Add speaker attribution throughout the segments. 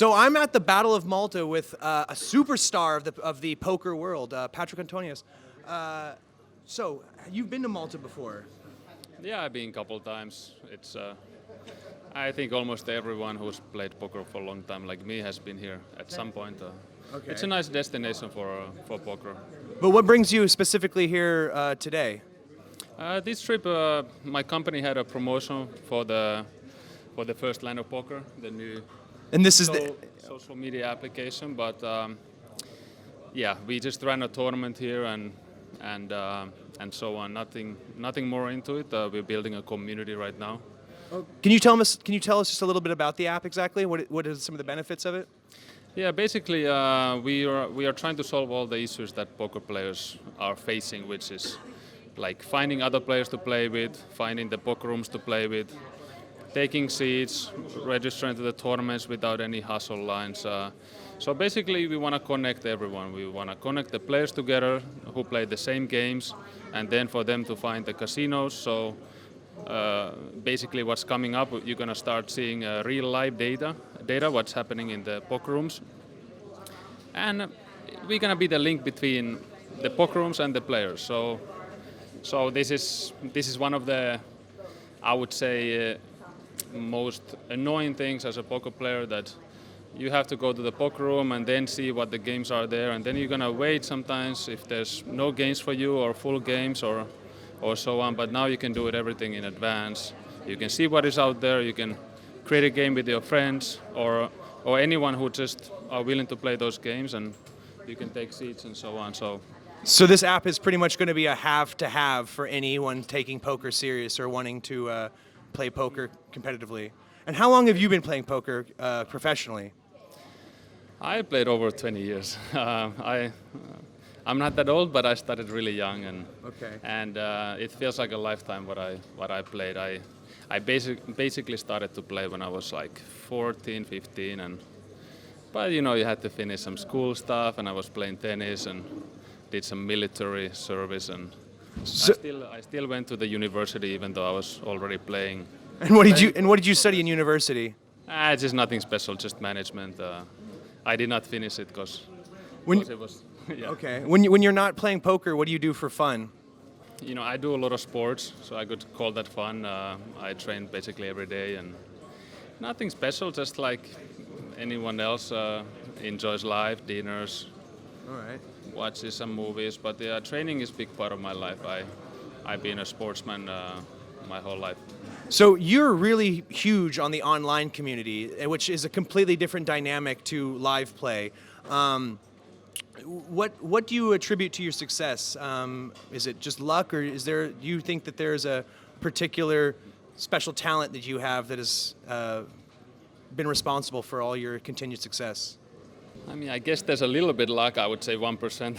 Speaker 1: So I'm at the Battle of Malta with a superstar of the poker world, Patrik Antonius. So you've been to Malta before.
Speaker 2: Yeah, I've been a couple times. It's I think almost everyone who's played poker for a long time, like me, has been here at some point.
Speaker 1: Okay.
Speaker 2: It's a nice destination for poker.
Speaker 1: But what brings you specifically here today?
Speaker 2: This trip, my company had a promotion for the first line of poker, the new
Speaker 1: And this is the.
Speaker 2: social media application. But yeah, we just ran a tournament here and so on. Nothing more into it. We're building a community right now.
Speaker 1: Can you tell us? Can you tell us just a little bit about the app exactly? What are some of the benefits of it?
Speaker 2: Yeah, basically, we are trying to solve all the issues that poker players are facing, which is like finding other players to play with, finding the poker rooms to play with, taking seats, registering to the tournaments without any hustle lines. So basically, we want to connect everyone. We want to connect the players together who play the same games, and then for them to find the casinos. So basically, what's coming up, you're going to start seeing real live data, what's happening in the poker rooms, and we're going to be the link between the poker rooms and the players. So this is one of the, I would say, most annoying things as a poker player, that you have to go to the poker room and then see what the games are there, and then you're gonna wait sometimes if there's no games for you or full games or so on. But now you can do everything in advance. You can see what is out there. You can create a game with your friends or anyone who just are willing to play those games, and you can take seats and so on.
Speaker 1: So this app is pretty much going to be a have for anyone taking poker serious or wanting to play poker competitively. And how long have you been playing poker professionally?
Speaker 2: I played over 20 years. I'm not that old, but I started really young, and it feels like a lifetime what I played. I basically started to play when I was like 14, 15, but you know, you had to finish some school stuff, and I was playing tennis and did some military service, and
Speaker 1: So,
Speaker 2: I still went to the university even though I was already playing.
Speaker 1: and what did you study in university?
Speaker 2: Just nothing special, just management. I did not finish it because it was. Yeah.
Speaker 1: Okay. When you're not playing poker, what do you do for fun?
Speaker 2: You know, I do a lot of sports, so I could call that fun. I train basically every day, and nothing special, just like anyone else enjoys life, dinners,
Speaker 1: All right.
Speaker 2: watches some movies. But training is a big part of my life. I've been a sportsman my whole life.
Speaker 1: So you're really huge on the online community, which is a completely different dynamic to live play. What do you attribute to your success? Is it just luck, or do you think that there's a particular special talent that you have that has been responsible for all your continued success?
Speaker 2: I mean, I guess there's a little bit luck. I would say 1%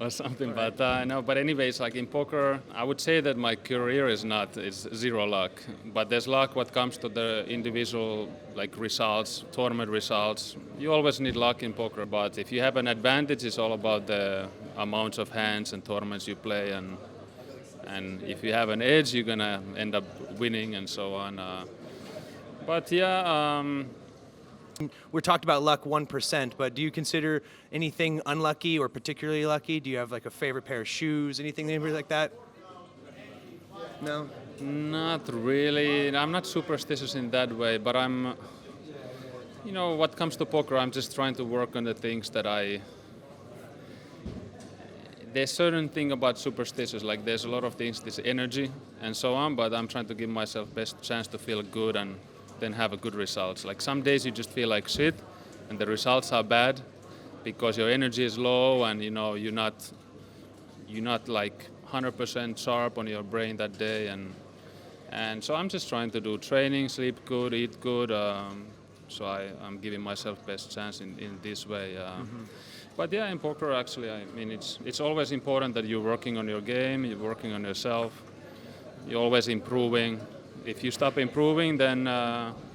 Speaker 2: or something.
Speaker 1: Right.
Speaker 2: But no. But anyways, like in poker, I would say that my career is zero luck. But there's luck what comes to the individual like results, tournament results. You always need luck in poker. But if you have an advantage, it's all about the amounts of hands and tournaments you play, and if you have an edge, you're gonna end up winning and so on. But yeah.
Speaker 1: We talked about luck 1%, but do you consider anything unlucky or particularly lucky? Do you have like a favorite pair of shoes, anything like that? No?
Speaker 2: Not really. I'm not superstitious in that way, but you know, what comes to poker, I'm just trying to work on the things that there's certain thing about superstitious, like there's a lot of things, this energy and so on, but I'm trying to give myself best chance to feel good and then have a good results. Like some days you just feel like shit and the results are bad because your energy is low, and you know you're not like 100% sharp on your brain that day, and so I'm just trying to do training, sleep good, eat good, so I'm giving myself best chance in this way. But yeah, in poker actually, I mean, it's always important that you're working on your game, you're working on yourself, you're always improving. If you stop improving, then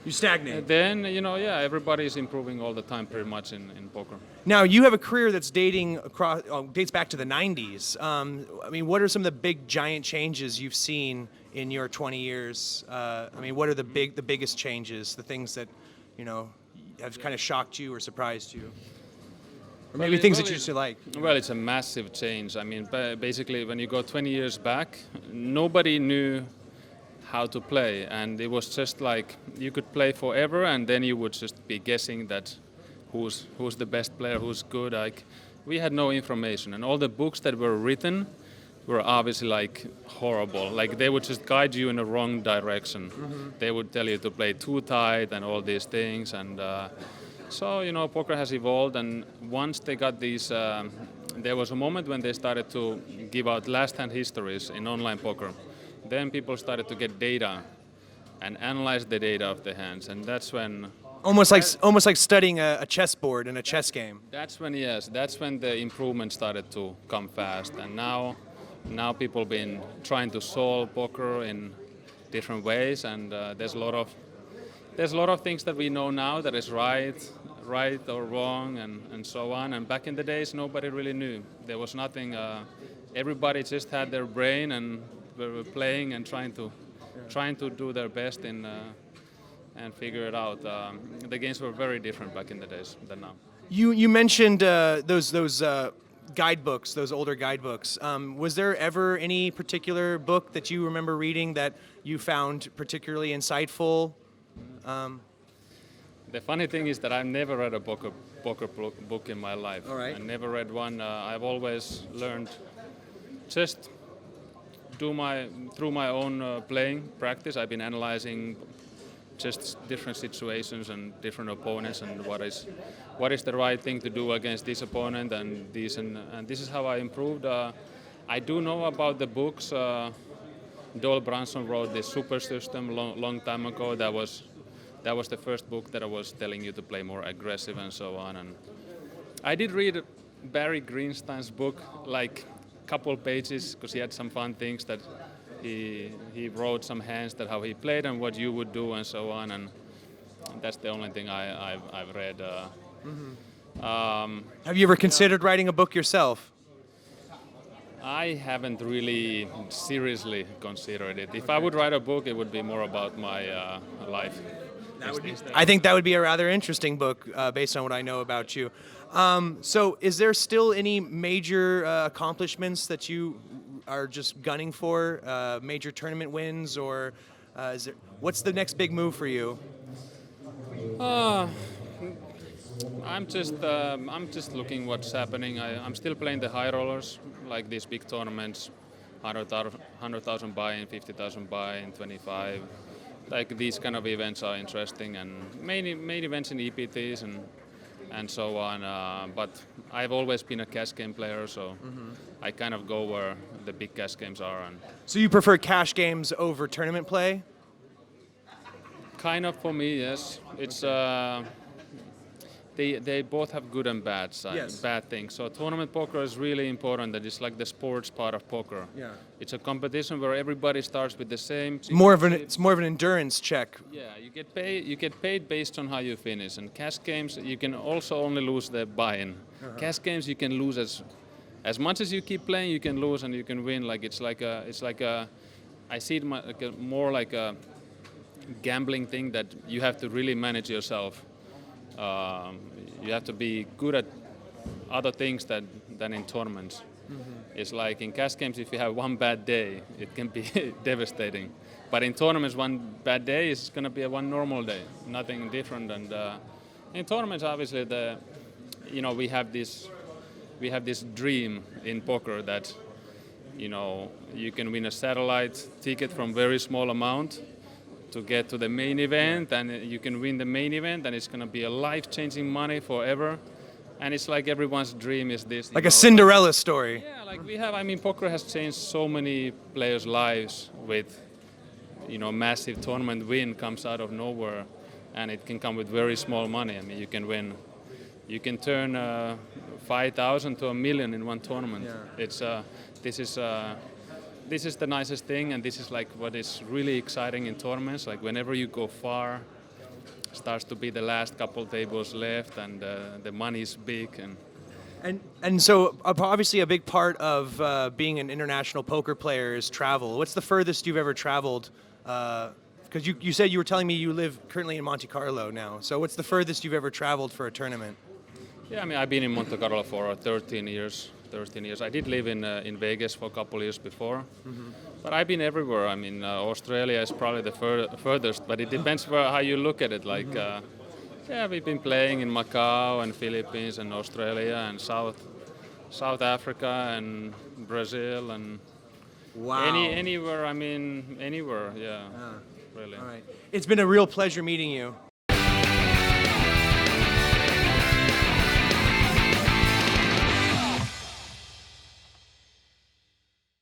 Speaker 1: You stagnate.
Speaker 2: Then everybody's improving all the time, pretty much in poker.
Speaker 1: Now you have a career that's dates back to the '90s. I mean, what are some of the big giant changes you've seen in your 20 years? I mean, what are the biggest changes? The things that have kind of shocked you or surprised you? Or maybe things that you used to like?
Speaker 2: Well, it's a massive change. I mean, basically, when you go 20 years back, nobody knew how to play, and it was just like you could play forever, and then you would just be guessing that who's the best player, who's good. Like, we had no information, and all the books that were written were obviously like horrible. Like, they would just guide you in the wrong direction. They would tell you to play too tight and all these things, and so, you know, poker has evolved, and once they got these, there was a moment when they started to give out last-hand histories in online poker. Then people started to get data and analyze the data of the hands, and that's when...
Speaker 1: Almost like studying a chessboard in a chess game.
Speaker 2: That's when, yes, that's when the improvement started to come fast, and now people been trying to solve poker in different ways, and there's a lot of things that we know now that is right or wrong, and so on. And back in the days, nobody really knew. There was nothing. Everybody just had their brain and were playing and trying to do their best and figure it out. The games were very different back in the days than now.
Speaker 1: You mentioned those guidebooks, those older guidebooks. Was there ever any particular book that you remember reading that you found particularly insightful?
Speaker 2: The funny thing is that I've never read a poker book in my life.
Speaker 1: All right.
Speaker 2: I never read one. I've always learned just through my own playing practice. I've been analyzing just different situations and different opponents and what is the right thing to do against this opponent and this is how I improved. I do know about the books. Doyle Brunson wrote the Super System long time ago. That was the first book that I was telling you to play more aggressive and so on. And I did read Barry Greenstein's book, like a couple pages, because he had some fun things that he wrote some hands that how he played and what you would do and so on. And that's the only thing I've read.
Speaker 1: Have you ever considered writing a book yourself?
Speaker 2: I haven't really seriously considered it. If I would write a book, it would be more about my life.
Speaker 1: I think that would be a rather interesting book based on what I know about you. So is there still any major accomplishments that you are just gunning for, major tournament wins, or what's the next big move for you?
Speaker 2: I'm just looking what's happening. I'm still playing the high rollers, like these big tournaments, 100,000 buy-in, 50,000 buy-in, 25. Like these kind of events are interesting, and main events in EPTs and so on. But I've always been a cash game player, so I kind of go where the big cash games are. And
Speaker 1: so you prefer cash games over tournament play?
Speaker 2: Kind of, for me, yes. It's they both have good and bad sides,
Speaker 1: Yes.
Speaker 2: bad things. So tournament poker is really important. That it's like the sports part of poker.
Speaker 1: Yeah.
Speaker 2: It's a competition where everybody starts with the same.
Speaker 1: It's more of an endurance check.
Speaker 2: Yeah, you get paid based on how you finish. And cash games, you can also only lose the buy-in. Cash games, you can lose as much as you keep playing, you can lose and you can win. Like it's like a I see it more like a gambling thing that you have to really manage yourself. You have to be good at other things than in tournaments. It's like in cash games, if you have one bad day, it can be devastating. But in tournaments, one bad day is going to be one normal day, nothing different. And in tournaments, obviously, we have this dream in poker that you can win a satellite ticket from very small amount to get to the main event, and you can win the main event, and it's going to be a life-changing money forever. And it's like everyone's dream is this.
Speaker 1: Like a Cinderella story.
Speaker 2: Yeah, like we have. I mean, poker has changed so many players' lives with, massive tournament win comes out of nowhere, and it can come with very small money. I mean, you can turn 5,000 to $1 million in one tournament. Yeah. This is the nicest thing, and this is like what is really exciting in tournaments. Like whenever you go far, starts to be the last couple tables left, and the money is big.
Speaker 1: And so obviously a big part of being an international poker player is travel. What's the furthest you've ever traveled Because you said you were telling me you live currently in Monte Carlo now. So what's the furthest you've ever traveled for a tournament?
Speaker 2: Yeah, I mean, I've been in Monte Carlo for 13 years. 13 years. I did live in Vegas for a couple of years before, but I've been everywhere. I mean, Australia is probably the furthest, but it depends how you look at it. Like, yeah, we've been playing in Macau and Philippines and Australia and South Africa and Brazil and anywhere. I mean, anywhere. Yeah, really.
Speaker 1: All right. It's been a real pleasure meeting you.